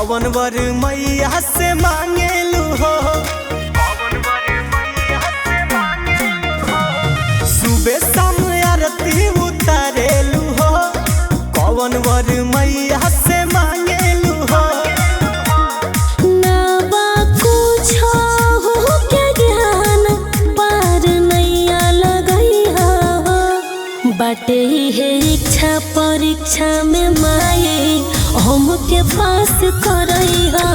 कौन वर मैया से मांगेलू हो। सुबह शाम आरती उतारेलू हो। कौन वर मैया से मांगेलू हो। नवा कुछ हो के ज्ञान पार नैया लगैया बाटे है इच्छा परीक्षा में माए हमके पास करैया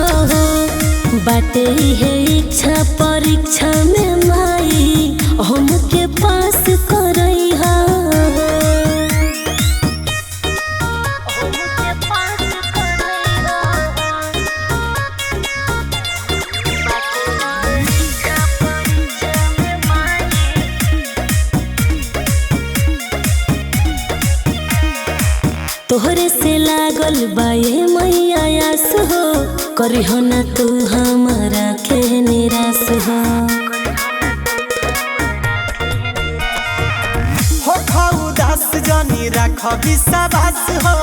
बाटे है इच्छा परीक्षा में माई हमके पास करैया। तोहरे से लागल बाए मैया आस हो करी हो ना तू हमारा के निराश हो। उदास जानी रख विश्वास हो।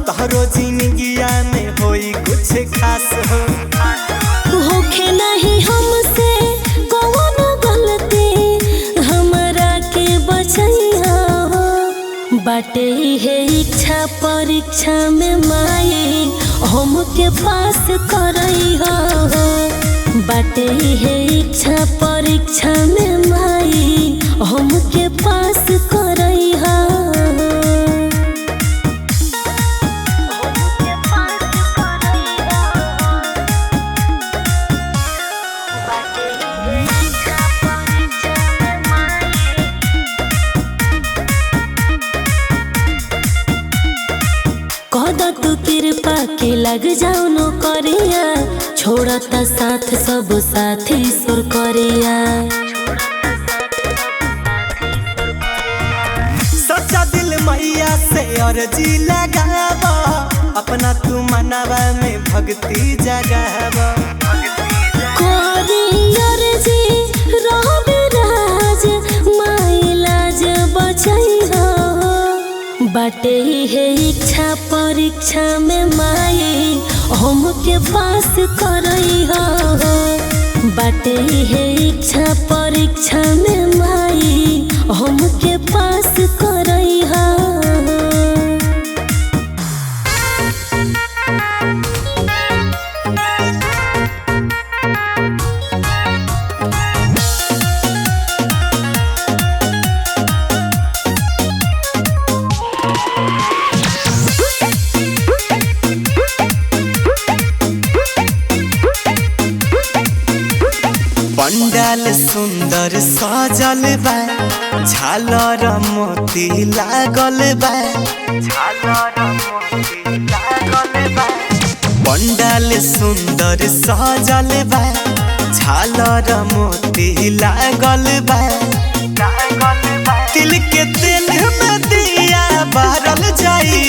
तोहरो जिंदगिया में होई कुछ खास हो। होखे नहीं हमसे कौन गलती हमारा के बचैया बाटे है इच्छा परीक्षा में माई हमके पास करैया बाटे है इच्छा परीक्षा में माई हमके पास करैया। कदा तू कृपा के लग जाओ नो करिया छोड़ता साथ सब साथी सुर करिया। सच्चा दिल मैया से अर्जी लगावा अपना तू मनवा में भक्ति जगावा। बाटे है इच्छा परीक्षा में माई हमके पास करैया बाटे है इच्छा परीक्षा में माई हमके पास करैया। पंडाल सुंदर सजल बा झालर मोती लागल बा। पंडाल सुंदर सजल बा झालर मोती लागल बा। तिल के तेल में दिया बारल जाई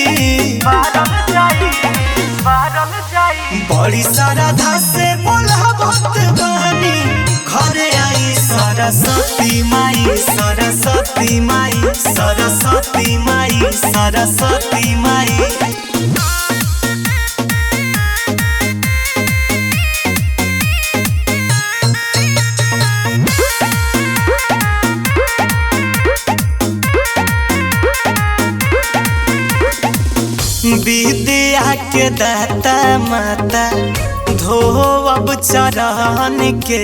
बड़ी श्रद्धा से बोलावत बानी घरे आई सरस्वती माई सरस्वती माई सरस्वती माई सरस्वती माई। विद्या के दाता माता धोअब चरण के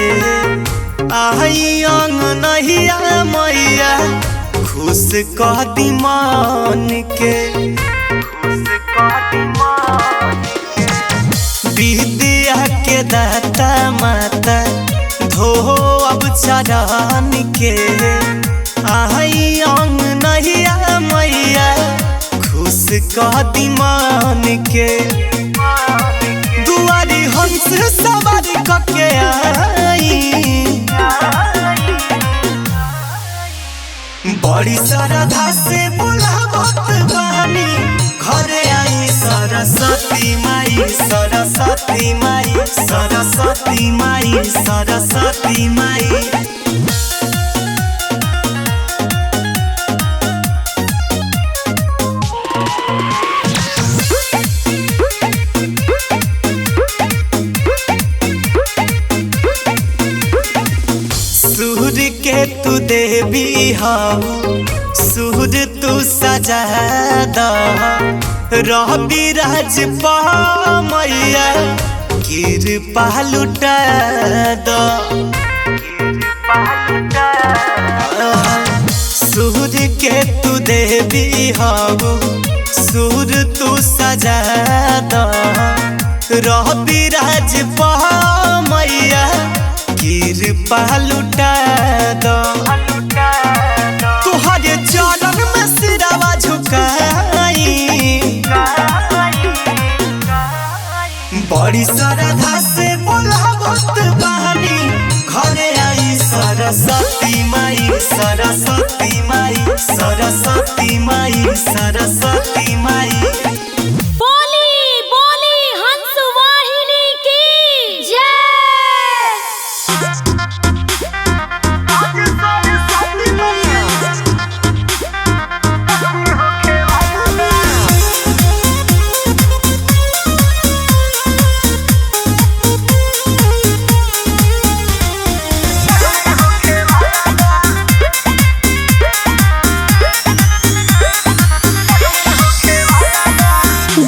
आई अंगनहिया मैया खुश कह दी मन के। विद्या के दाता माता धोअब चरण के आई अंगनहिया मैया खुश कह दी मन के। दुआरी हंस सवारी कके आई बड़ी श्रद्धा से बुलावत बानी घरे आई सरस्वती माई सरस्वती माई सरस्वती माई सरस्वती माई। हऊ सुर तू सजा द रवि राज मैया कृपा लुटा द सुर के तू देवी हऊ सुर तू सजा द रवि राज मैया कृपा लुटा द तुहरे चरण में सिरावा झुकाई बड़ी श्रद्धा से बोलावत बानी घरे आई सरस्वती माई सरस्वती माई सरस्वती माई सरस्वती माई। बोली बोली हंस वाहिनी की जय।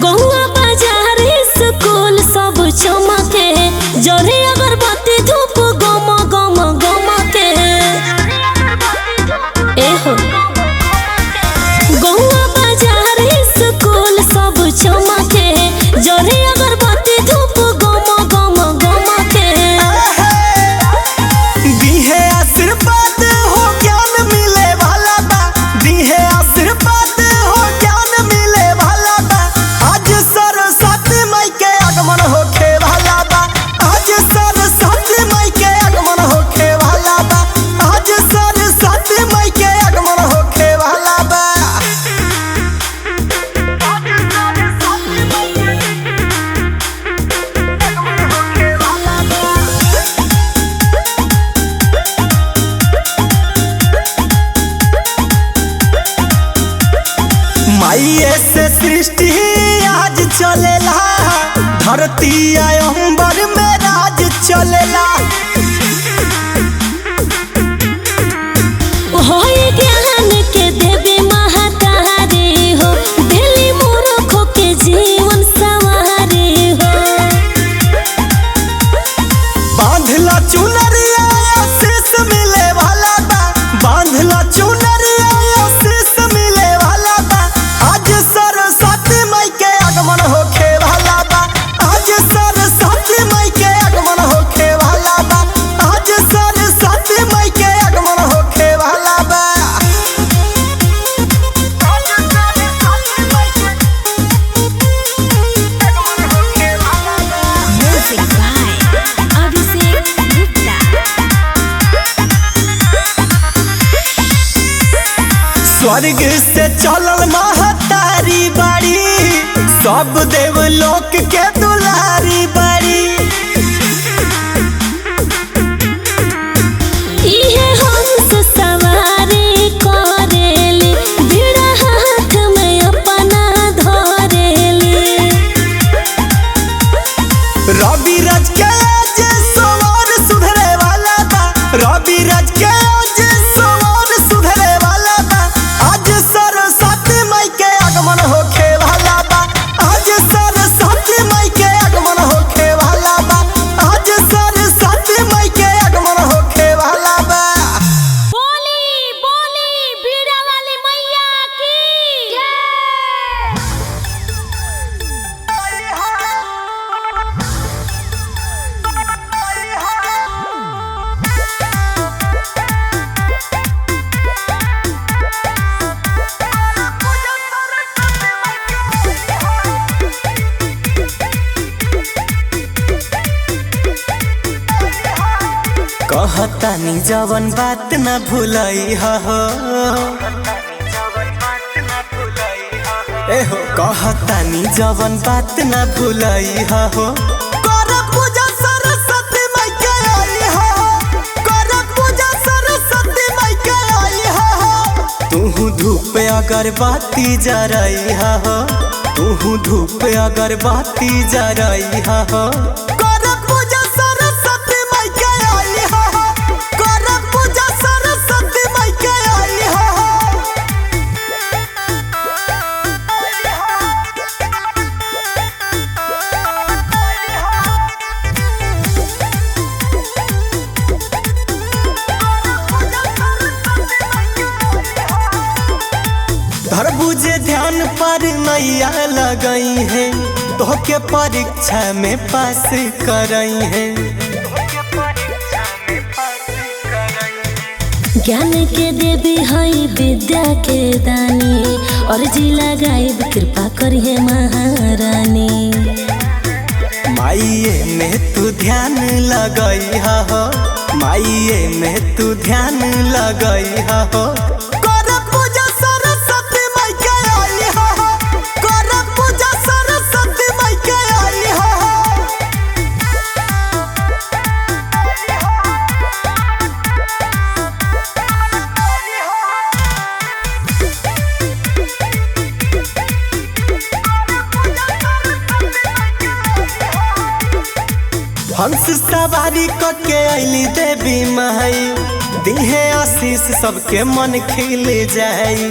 गौआ बाजार स्कूल सब चमके जरे अगरबत्ती धूप गम गम गम के एहो गौआ बाजार स्कूल सब चमके जरे अगरबत्ती धूप गम गम गम के दिहे आशीर्वाद हो ज्ञान मिले वाला बा दिहे आशीर्वाद हो ज्ञान मिले वाला बा आज सरस्वती माई के आगमन होखे वाला बा आज सरस्वती माई के आगमन होखे वाला बा आज सरस्वती माई के आगमन होखे वाला बा। माइये से सृष्टि आज चलेला धरती अंबर में राज चलेला होई ज्ञान के देवी महातारी हो दिली मूर्खों के जीवन संवारी हो बांधला चुनरिया आशीष मिले वाला बा बांधला चुनरिया आशीष मिले वाला बा आज सरस्वती माई के आगमन होखे वाला बा आज सरस्वती माई के आगमन होखे वाला बा आज सरस्वती माई के आगमन होखे वाला बा। Music by Abhishek Gupta. स्वर्ग से चलल महतारी बाड़ी सब देवलोक के दुलारी बाड़ी इहे हंस सवारी करेली बीड़ा हाथ में अपना धरेली रवि राज के आज सवार सुधरे वाला बा रवि राज के आज सवार सुधरे वाला बा आज सरस्वती माई के आगमन होखे वाला बा आज सरस्वती माई के आगमन होखे वाला बा आज सरस्वती माई के आगमन होखे वाला बा। बोली बोली बीड़ा वाली मैया की जय। कहतानी जवन बात न भूलई हो एहो कहतानी जवन बात न भूलई हो कर पूजा सरस्वती माई के आई हो कर पूजा सरस्वती माई के आई हो तू धूप अगरबत्ती जरई हो तू धूप अगरबत्ती जरई हो। कर पूजा सरस्वती माई के आई तोहके परीक्षा में पास करई है। ज्ञान के देवी हई विद्या के दानी, और जी लगाई कृपा करिए महारानी। माइये में तू ध्यान लगई हो, माइये में तू ध्यान लगई हो। कर पूजा सरस्वती माई के आई हो, कर पूजा सरस्वती माई के आई हो। हंस सवारी करके अली देवी माई, दिहे आशीष सबके मन खिल जाई।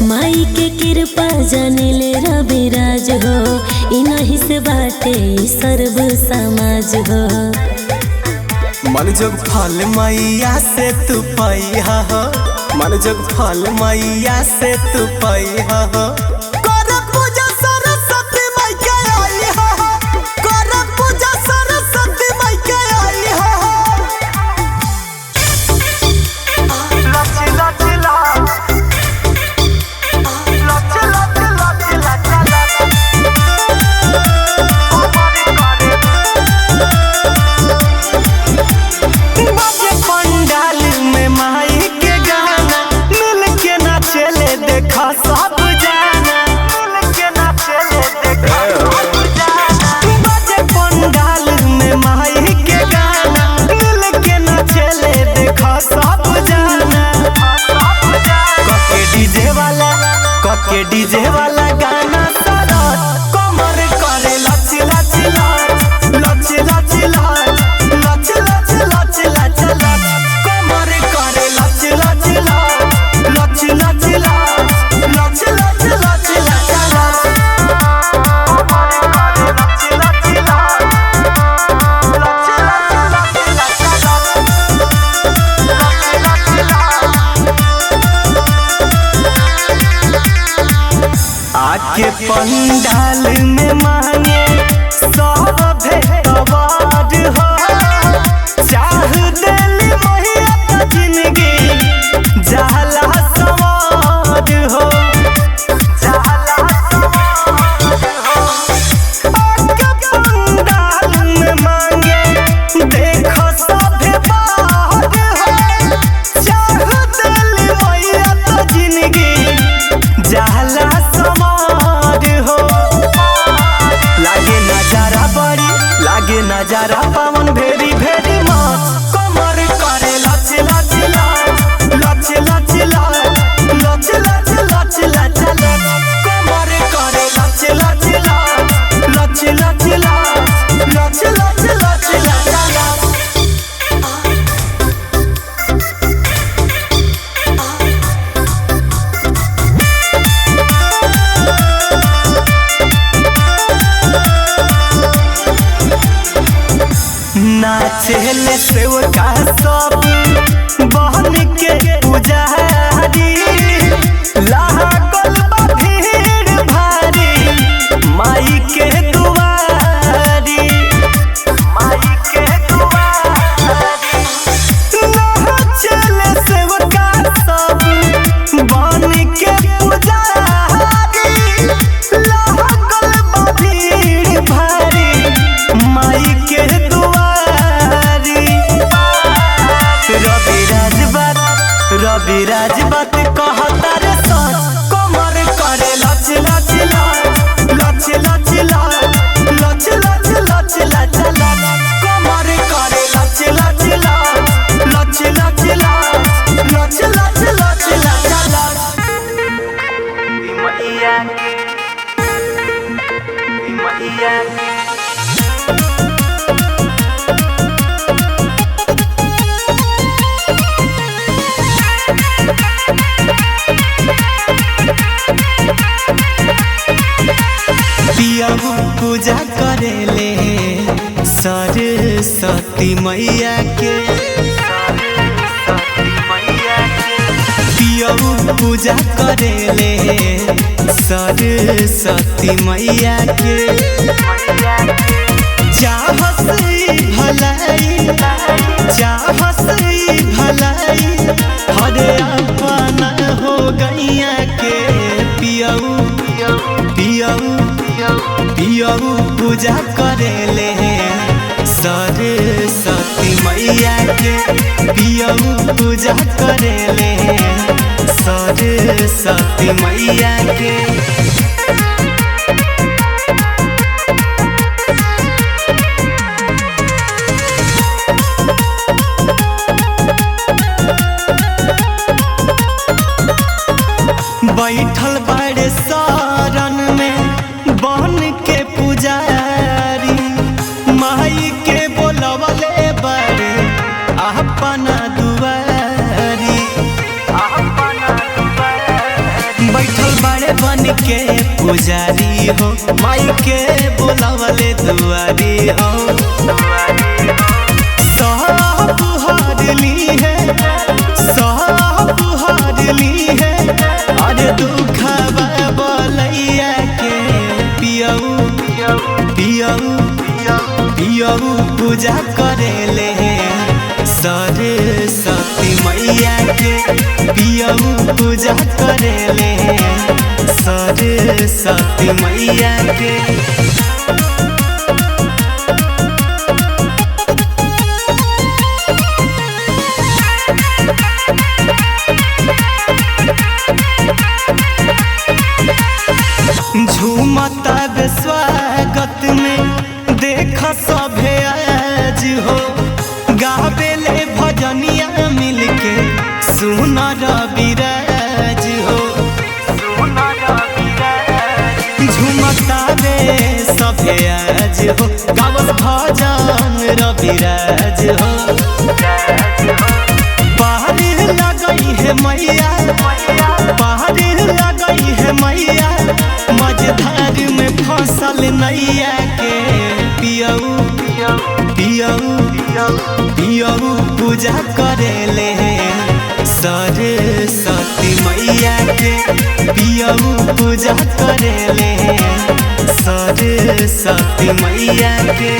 माई के कृपा जानिले रविराज हो, इनहि से बाटे सर्व समाज हो। मन जोग फल मैया से तू पैहा हो, मन जोग फल मैया से तू पैहा हो। कर पूजा सरस्वती माई के आई हो, कर पूजा सरस्वती माई के आई हो। बाजे पंडाल में माई के गाना, मिल के नाचले देखा सब जाना, मिल के नाचले देखा सब जाना। बाजे पंडाल में माई के गाना, मिल के नाचले देखा सब जाना। कके डीजे वाला गाना सारा कमर करे लच लच लच लच लच लच लच लच लच लच। कमर करे लच लच लच लच लच लच लच लच लच लच। कमर करे लच लच लच लच आके पंडाल में मांगे सब भेटवार हो। चाह दिल मैया तो जिंदगी जाला सवार हो, जाला सवार हो। आके पंडाल में मांगे देखो सब बाहर हो। चाह दिल मैया तो जिंदगी जाला नजारा पावन भेरी भेरी मस्त। कमर करे लच लच लच लच लच लच लच लच लच लच। कमर करे लच लच लच लच लच लच लच लच लच। नाचेले सेवका सब बहन के पुजारी, लागल बा भीड़ भारी माई के दुआरी, माई के दुआरी। नाचेले सेवका सब बहन के पुजारी, लागल बा भीड़ भारी माई के दुआरी। रविराज बात कहता रे सच। कमर करे लच लच लच लच लच लच लच लच लच। कमर करे लच लच लच लच लच लच लच लच लच। मैया मैया पूजा करेले सरस्वती मैया के, पियऊ पूजा करेले सरस्वती मैया के। चाहस भलाई चाहस भलाई हरे अपना हो गैया के पियऊ पियऊ पियऊ पूजा करेले सरस्वती मैया के। पियऊ पूजा करेले सरस्वती मैया के। बैठल बड़े शरण में बन के पुजारी माई के बोलवले बड़े अपना दुआरी। बैठल बड़े बन के पुजारी हो माई के बोलवले दुआरी हो। सब हारली है सब हारली है अरे दुखवा बोलैया के पियऊ पियऊ पियऊ पूजा करेले सरस्वती मैया के। पियऊ पूजा करेले सरस्वती मैया के। झूमता स्वागत में देख सभे आज हो गावेले भजनिया मिलके सुनर विराज हो। झूमता सभे आज हो गावस भजन रविराज हो। पहाड़ी लगई है मैया पहाड़ी लगई है मैया मझधार में फसल नैया के। पियऊ पियऊ पियऊ पूजा करेले सरस्वती मैया के। पियऊ पूजा करेले सरस्वती मैया के।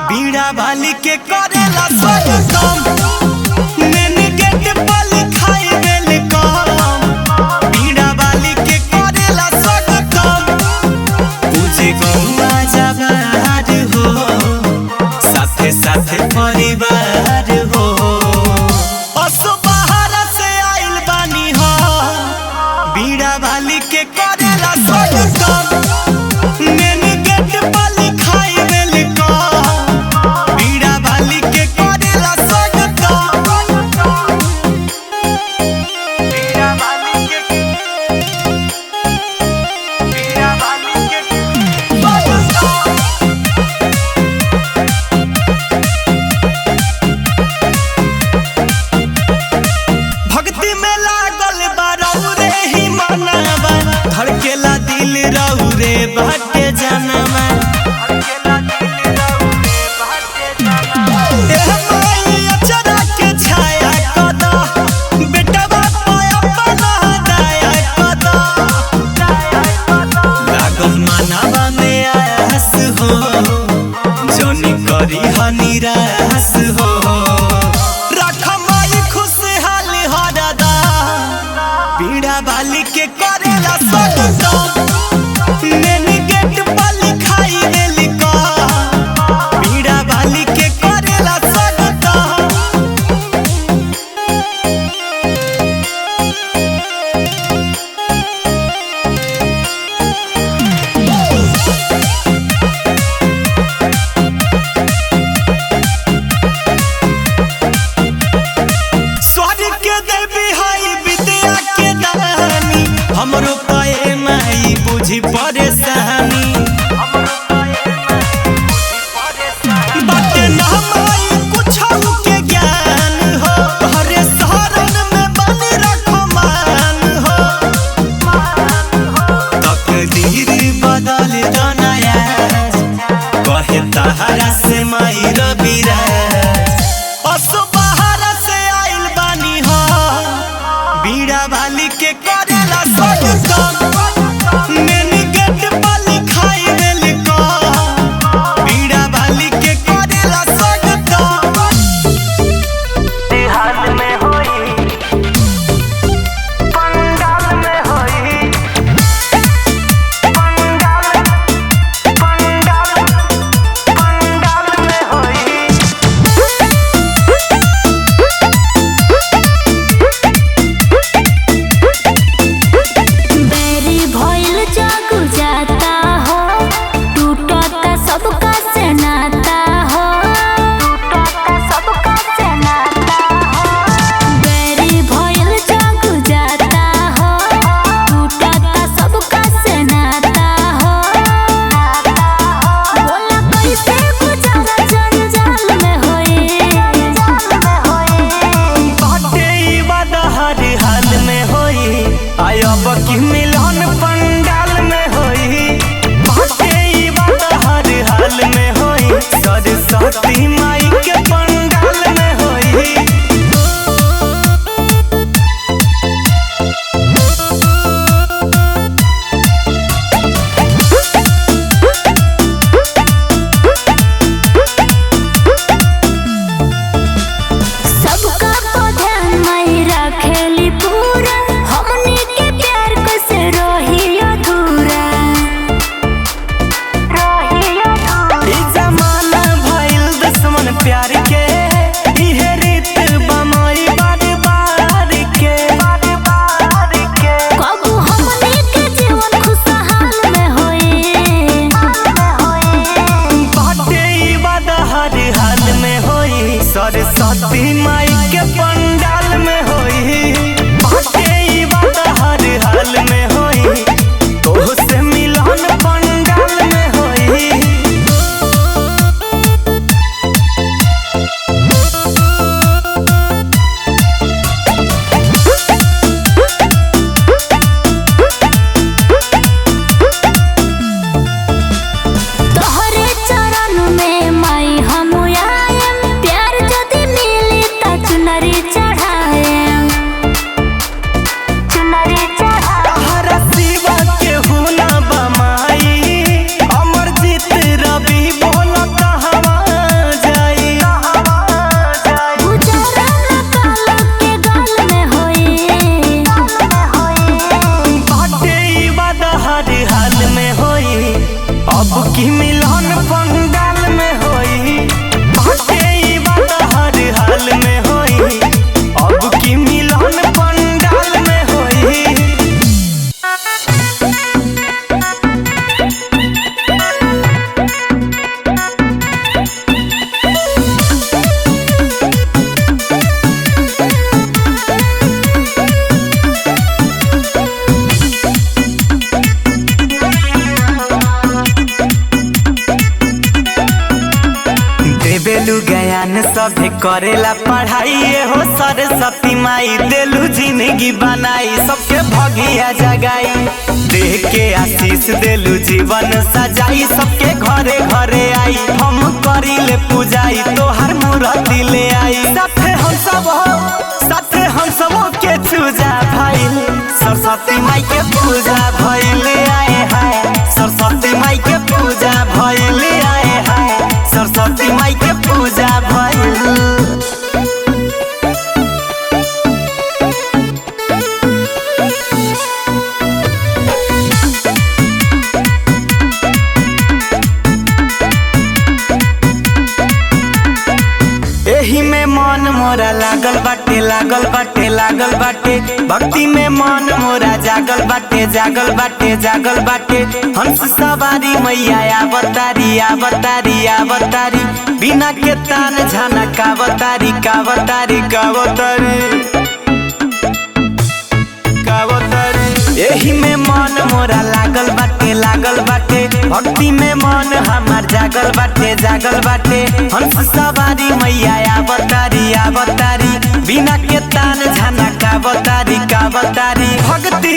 बीड़ा वाली के करेला स्वागतम मेन गेट पर लिखाई वेलकम। बीड़ा वाली के करेला स्वागतम पूजे गौआ जवार हो साथे साथे परिवार हो। असो बाहर से आइल बानी हो बीड़ा वाली के करेला स्वागतम मेन गेट पर लिखाई धड़केला दिल रहू रे बाटे जानवा। अचरा के छाया कदा बेटवा अपना दया कदा। लागल मानवा में आस हो जनी करी निराश हो। रख माई खुशहाल हरदा बीड़ा वाली के करेला स्वागतम मेन गेट पर लिखाई वेलकम। बीड़ा वाली के करेला स्वागतम। स्वर्ग के देवी हाई विद्या के दानी हमरो पाए माई की मिलन पंडाल में होई, बाटे ई बात हर हाल में होई। अब की मिलन पंडाल में होई। देलू ज्ञान सभे करेला पढ़ाई, हो सरस्वती माई देलू जिंदगी बनाई, सबके भगिया जगाई। देह के आशीष देलू जीवन सजाई, सबके घरे घरे आई। हम करीले पूजाई तोहर मूर्ति ले आई। साथे हम सब के चूजा भइल, सरस्वती माई के पूजा भइल आए हाय। सरस्वती माई के पूजा भइल आए हाय। सरस्वती माई के पूजा भइल। एही में मन मोरा लागल बाटे, लागल बाटे, लागल बाटे। भक्ति में मन मोरा जागल बाटे, जागल बाटे, जागल बाटे। हंस सवारी मैया आवतारी, आवतारी, आवतारी। बिना के तान झाना कावतारी, कावतारी, कावतारी, कावतारी। एही में मन मोरा लागल बाटे, लागल बाटे। भक्ति में मन हमार जागल बाटे, जागल बाटे। हंस सवारी मैया आवतारी, आवतारी। बिना के तान झाना कावतारी, कावतारी। भक्ति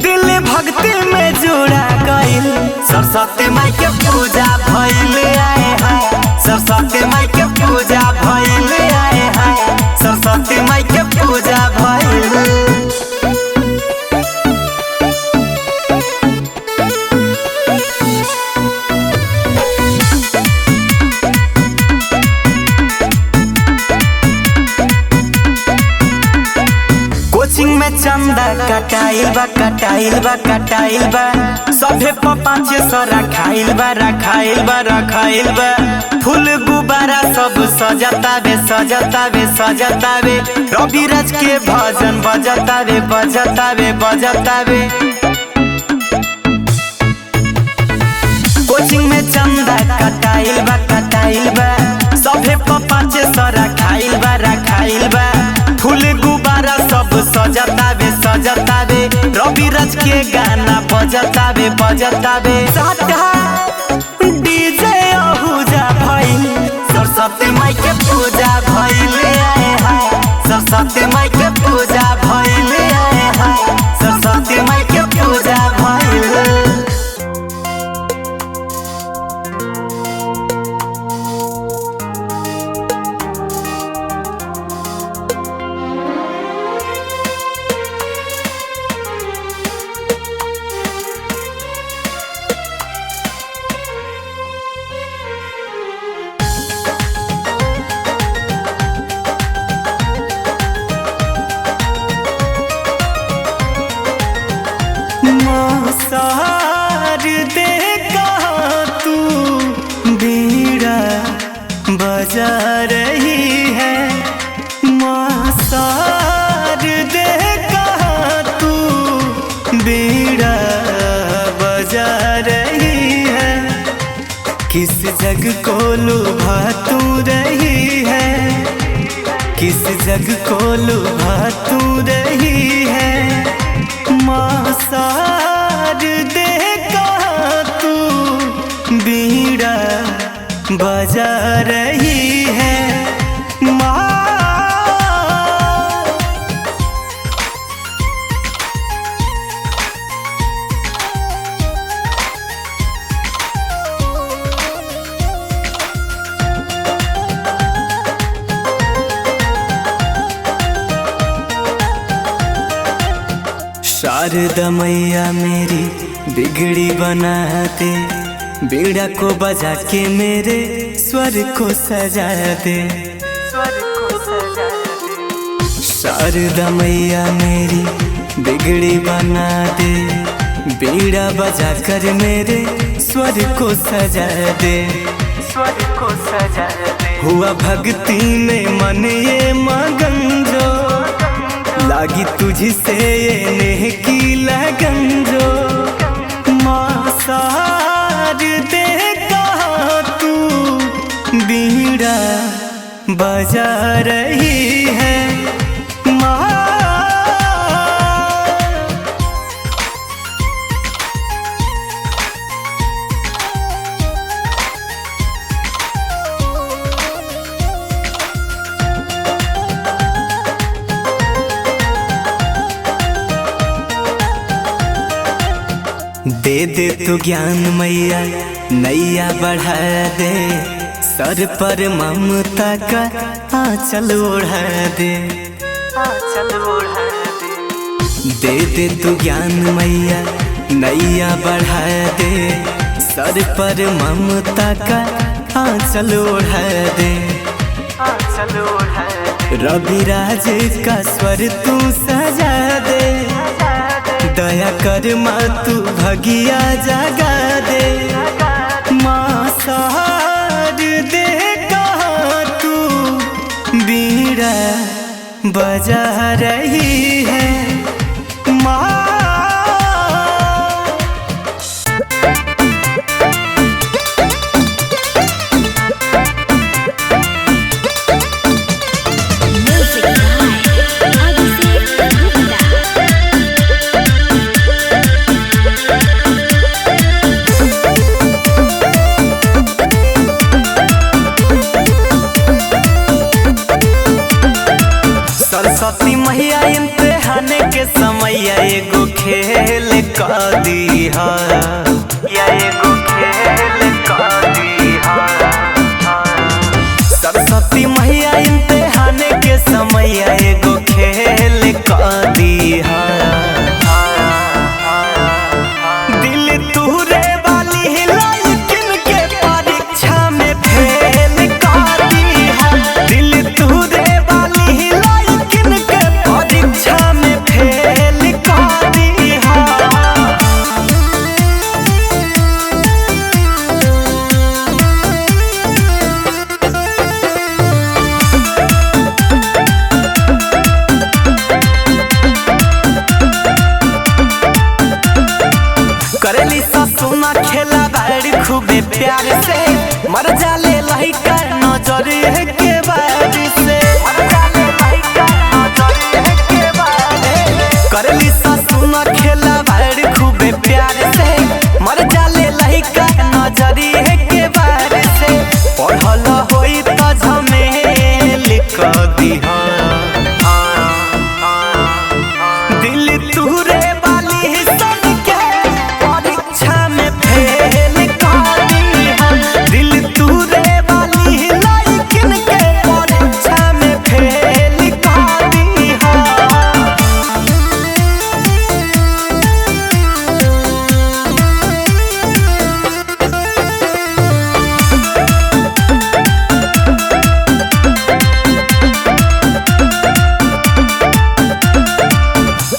दिल भक्ति में जुड़ा गइल, सरस्वती माई के पूजा भइल आए हाय। सरस्वती माई के पूजा भइल आए हाय। सरस्वती माई के पूजा भइल। कोचिंग में चंदा कटाइल बा, कटाइल बा, कटाइल बा। सभे पाँच सौ रखाइल बा, रखाइल बा, रखाइल बा। फूल गुब्बारा सब सजतावे, सजतावे, सजतावे। रविराज के भजन बजतावे, बजतावे, बजतावे। कोचिंग में चंदा कटाइल बा, कटाइल बा। सभे पाँच सौ रखाइल बा, रखाइल बा। फूल गुब्बारा सब सजतावे, सजतावे। रविराज के गाना बजतावे, बजतावे। डीजे अहुजा भइल, सरस्वती माई के पूजा भइल आए हाय। सरस्वती माई के पूजा भइल आए हाय। सरस्वती माई के पूजा भइल। सार दे कहाँ तू बीड़ा बजा रही है। माँ सार दे कहाँ तू बीड़ा बजा रही है। किस जग को लुभा तू रही है, किस जग को लुभा तू रही है। माँ सार दे कहाँ तू बीड़ा बजा रही है। माँ शारदा मैया मेरी बिगड़ी बना दे, बीड़ा को बजा के मेरे स्वर को सजा दे। शारदा मैया मेरी बिगड़ी बना दे, बीड़ा बजा कर मेरे स्वर को सजा दे, स्वर को सजा दे। हुआ भक्ति में मन ये मगन जो, लागी तुझसे ये नेह की लगन जो। माँ सार दे कहा तू बीड़ा बजा रही है माँ। दे दे तू ज्ञान मैया नैया बढ़ा दे, सर पर ममता का आंचल ओढ़ा दे, आंचल ओढ़ा दे। दे दे तू ज्ञान मैया नैया बढ़ा दे, सर पर ममता का आंचल ओढ़ा दे, आंचल ओढ़ा दे। रविराज का स्वर तू सजा दे, दया कर माँ तू भगिया जगा दे। माँ सहार दे कहा तू बीड़ा बजा रही है माँ। सरस्वती मैया इम्तिहान के समय एगो खेल कर दीहा, या एगो खेल कर दीहा। सरस्वती मैया इम्तिहान के समय एगो खेल कर दीहा। दिल तुरे वाली लाइकिन के परीक्षा में फेल कर दीहा। दिल तुरे वाली लाइकिन के परीक्षा में फेल कर दीहा। करेली ससुना खेला बाड़ी खूबे प्यार से, मर जाले लहिका नजर के बारी से, मर जाले लहिका नजर के बारी। करेली ससुना खेला बाड़ी खूबे प्यार से, मर जाले लहिका नजर के बारी से। पढ़ल होई त झमेल क दीहा। दिल तुरे वाली सन के परीक्षा में फेल कर दीहा। दिल तुरे वाली लाइकिन के परीक्षा में फेल कर दीहा।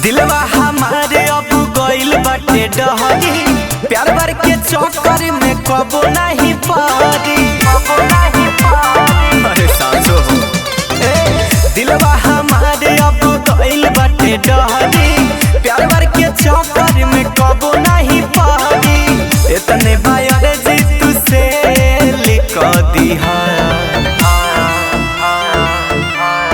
दिलवा हमारे अब गइल बाटे डहरी, प्यार भर के चक्कर में कबो नहीं पारी, कबो नहीं पारी। अरे सासो हो दिलवा हमारे अब गइल बाटे डहरी, प्यार भर के चक्कर में कबो नहीं पारी। इतने बायर जी तू से लिख दीहा।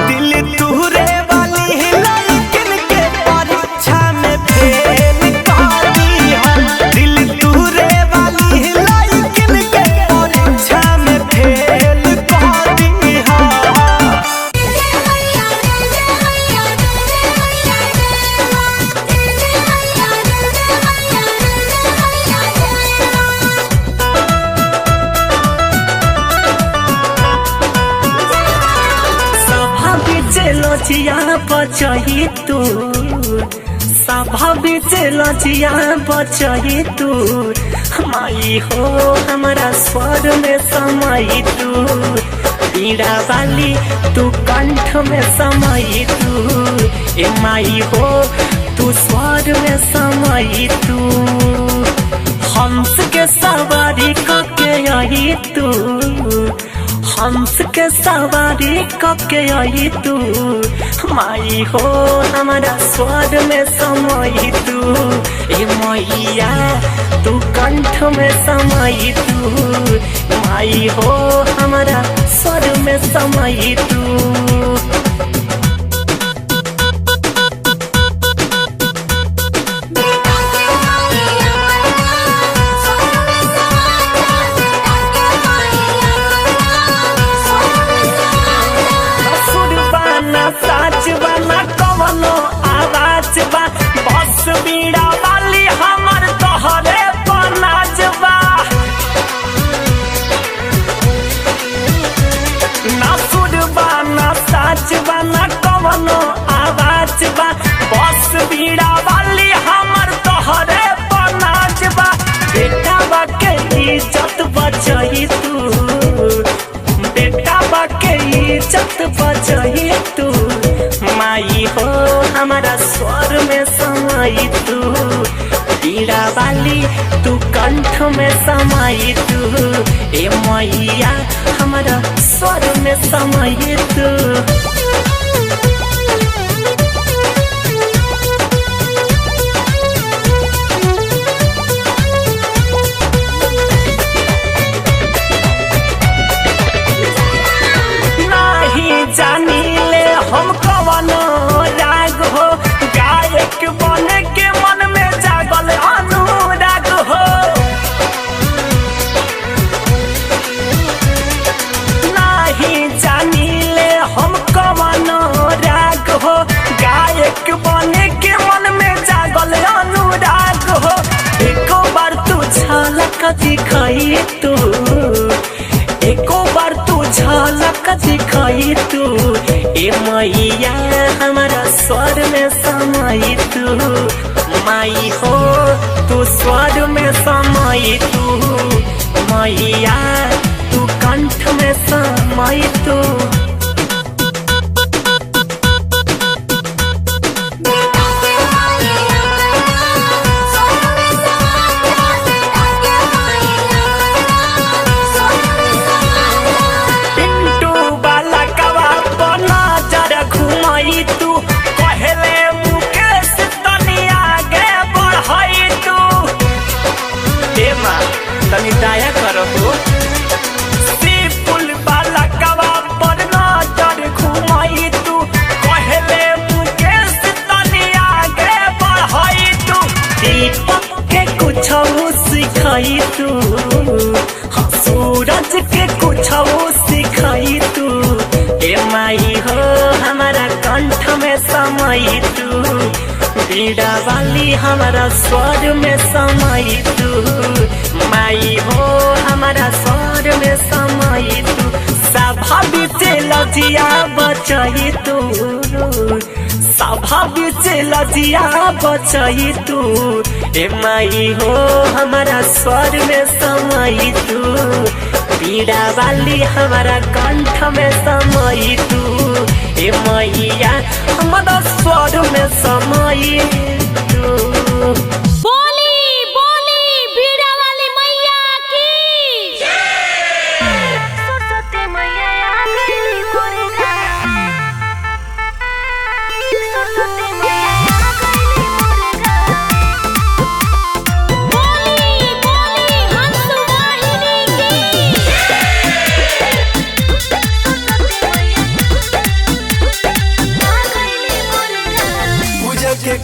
दिल तुरे वाली लाइकिन के परीक्षा में फेल कर दीहा। दिल तुरे वाली लाइकिन के परीक्षा में फेल कर दीहा। लचिया बचही तू, सभा बीच लचिया बचही तू। माई हो हमारा स्वर में समाई तू, पीड़ा वाली तू कंठ में समाई तू। ए माई हो तू स्वर में समाई तू। हंस के सवारी कके आई तू, हंस के सवारी कके आई तू, माई हो हमारा स्वर में समाई तू, ए मैया तू कंठ में समाई तू, माई हो हमारा स्वर में समाई तू। साच बना कवनो आवाज बा, बस बीड़ा वाली हमर तोहरे पनाज बा। ना सुर बा ना साच बना कवनो आवाज बा, बस बीड़ा वाली हमर तोहरे पनाज बा। बेटा बा के इज्जत बचाई तू, बेटा बा के इज्जत बचाई तू, माई हो हमारा स्वर में समाई तू, पीड़ा वाली तू कंठ में समाई तू, ए मैया हमारा स्वर में समाई तू। जानीले हम कवनो राग हो, गायक बन के मन में जागल अनुराग हो। नहीं जानीले हम कवनो राग हो, गायक बन के मन में जागल अनुराग हो। एको बार तू झलक दिखाई तू, एको बार तू झलक दिखाई तू, ए मैया हमारा स्वर में समाई तू, माई हो तू स्वर में समाई तू, मैया तू कंठ में समाई तू। तनी दया करहो, पुल वाला कवा पर नजर घुमाई तू, कहले मुकेश तनी आगे बढ़ाई तू, दीपक के कुछ सिखाई तू, सूरज के कुछ सिखाई तू, ए माई हो हमारा कंठ में समाई तू, बीड़ा वाली हमारा स्वर में समाई तू, माई हो हमारा स्वर में समाई तू, सभा बीच लजिया बचाई तू, सभा बीच लजिया बचाई तू, ए माई हो हमारा स्वर में समाई तू, बीड़ा वाली हमारा कंठ में समाई तू, ए मैया हमारा स्वर में समाई तू।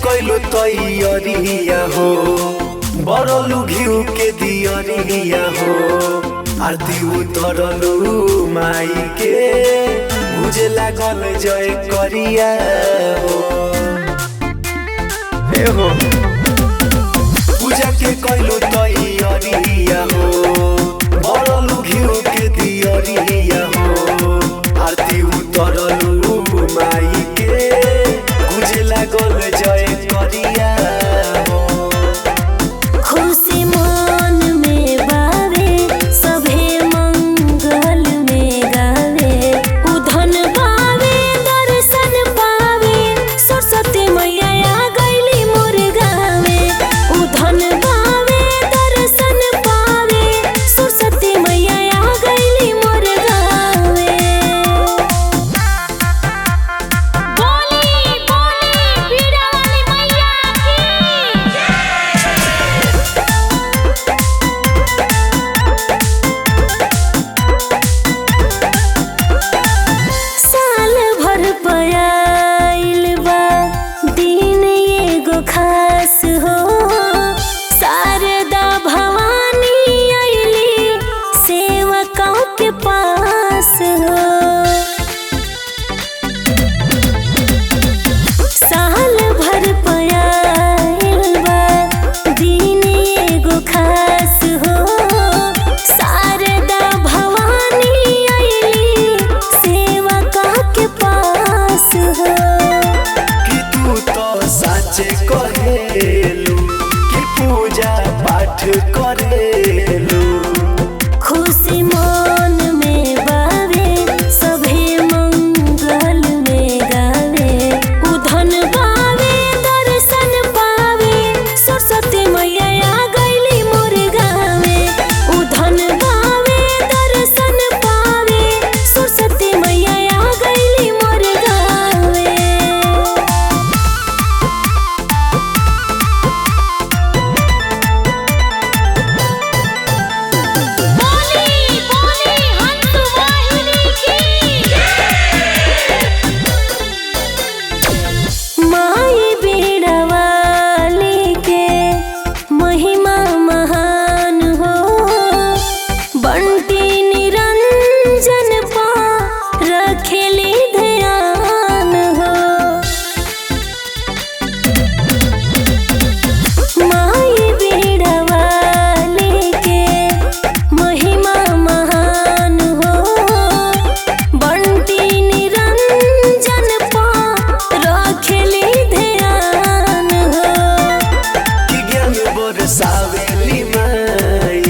कैलो तैयारिया हो, बरलू घिउ के दियरिया हो, आरती उतरलू माई के, बुझे लागल जय करिया हो, हे हो पूजा के कैलो तैयारिया हो, बरलू घिउ के दियरिया हो, आरती उतरलू माई के, बुझे लागल जय करिया हो। खुशी मन में बावे सभे मंगल में गावे, उधन पावे दर्शन पावे, सरस्वती मैया आ गईली मोर गावे, उधन पावे दर्शन पाठ करेलू। खुशी मन में बावे सभे मंगल में गावे। उधन पावे दर्शन पावे सरस्वती मैया आ गईली मोर गावे। उधन पावे दर्शन पावे सरस्वती मैया आ गईली मोर गावे। बोली बोली हंस वाहिनी की माई बीड़ा वाली के महिमा महान हो। बंटी निरंजन पा रखेली ध्यान हो। माई बीड़ा वाली के महिमा महान हो। बंटी निरंजन पा रखेली ध्यान हो। कि ज्ञान बरसावेली माई,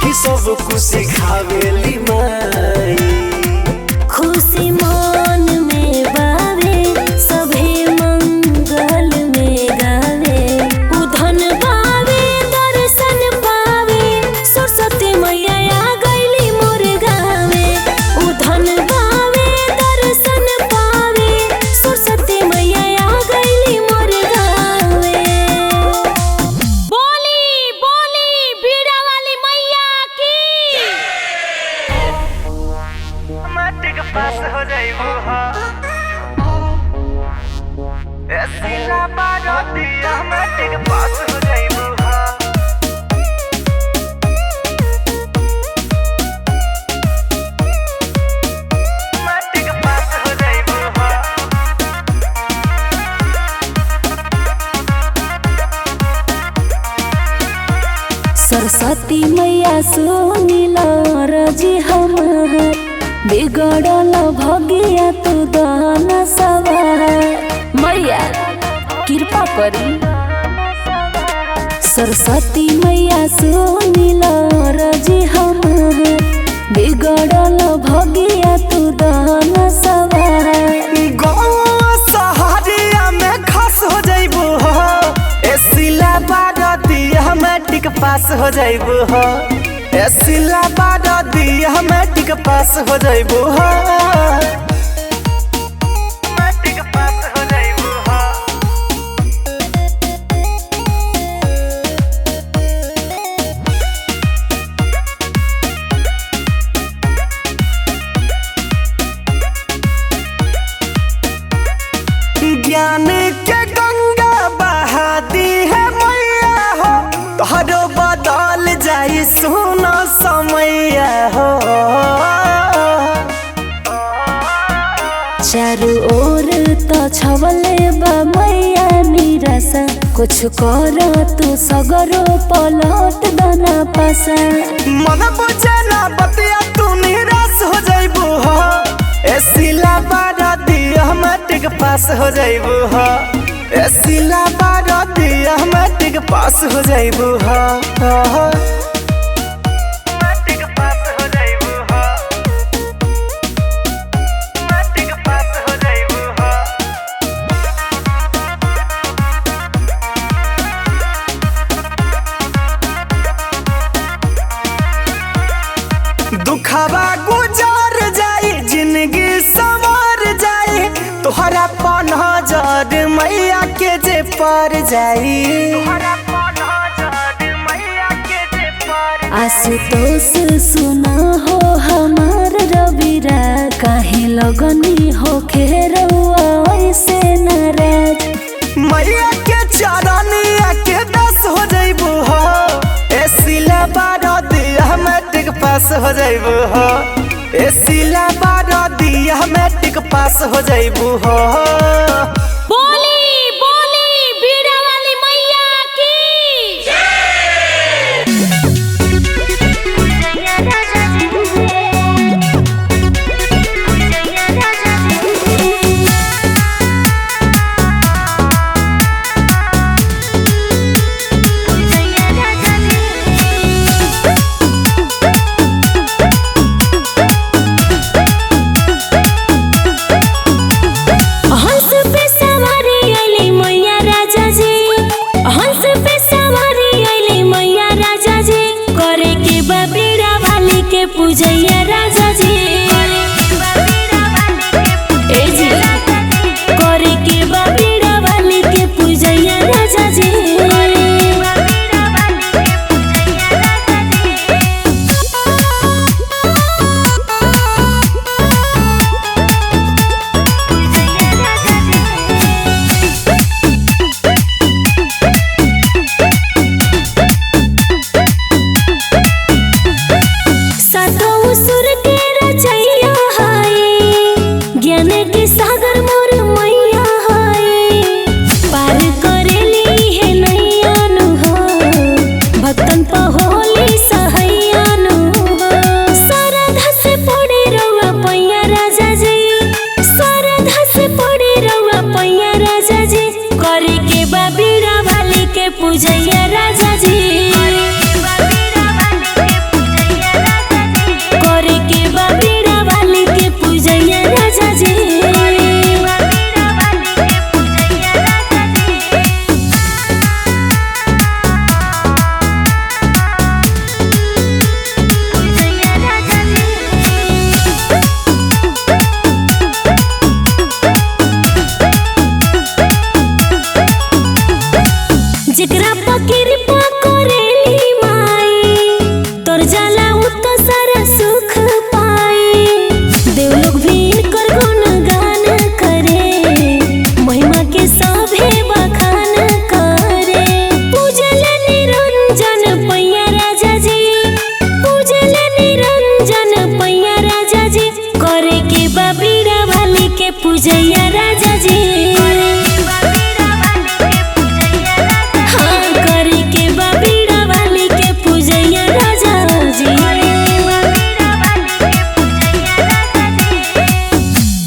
कि सब कुछ सिखावेली माई। खुशी मन में बावे सभे मंगल में गावे। उधन पावे दर्शन पावे सरस्वती मैया आ गईली मोर गावे। उधन पावे दर्शन पावे सरस्वती मैया आ गईली मोर गावे। बोली बोली बीड़ा वाली मैया की मैट्रिक पास हो जाइबू हो एसिला बारतिया मैट्रिक पास हो जाइबू हो। मैट्रिक पास हो जाइबू हो। सरस्वती मैया सुनिल रजी हमार। बिगड़ल भगिया तू दान सवार। मैया कृपा करी। सरस्वती मैया सुनिल रजी हमार। बिगड़ल भगिया तू दान सवार। गौवा सहारिया में खास हो जाइबू हो। एसिला बारतिया मैट्रिक पास हो जाइबू हो। एसिला बारतिया मैट्रिक पास हो जाइबू हो। मैट्रिक पास हो जाइबू हो। ज्ञान के गंगा बहा दी है मैया हो। तोहरो बदल जाई सोना समैया हो। चारू ओर तो छवले बा मैया निराशा। कुछ कर तू सगरो पलट दना पासा। मन बुझना बतिया तू निराश हो जाइबू हो। एसिला बारतिया मैट्रिक पास हो जाइबू हो। एसिला बारतिया मैट्रिक पास हो जाइबू हो। मैट्रिक पास हो जाइबू हो। मैट्रिक पास हो जाइबू हो। दुखवा गुजर जाई जिंदगी संवर जाई। तोहरा पनहजर मैया के जे पर जाई। हरा पौधा जद मैया के जे पर आशुतोष सुना हो हमार रविरा। काहे लगनी हो खेरवा ऐसे नाराज। मैया के चरनिया के दस हो जाइबू हो। एसिला बारतिया मैट्रिक पास हो जाइबू हो। एसिला बारतिया मैट्रिक पास हो जाइबू हो। बोली बोली बीड़ा वाली मैया की पूजैया राजा जी ए जी करे के बा बीड़ा वाली के पूजैया राजा जी पूजैया राजा जी करे के बा बीड़ा वाली के पूजैया राजा जी जिकरा कृपा करेली माई तोर जाला उत सारा सुख पाई देव लोग भी इनकर गुणगान करे महिमा के सभे बखान करे पूजल निरंजन पैया राजा जी पूजल निरंजन पैया राजा जी करे के बा बीड़ा वाली के पूजैया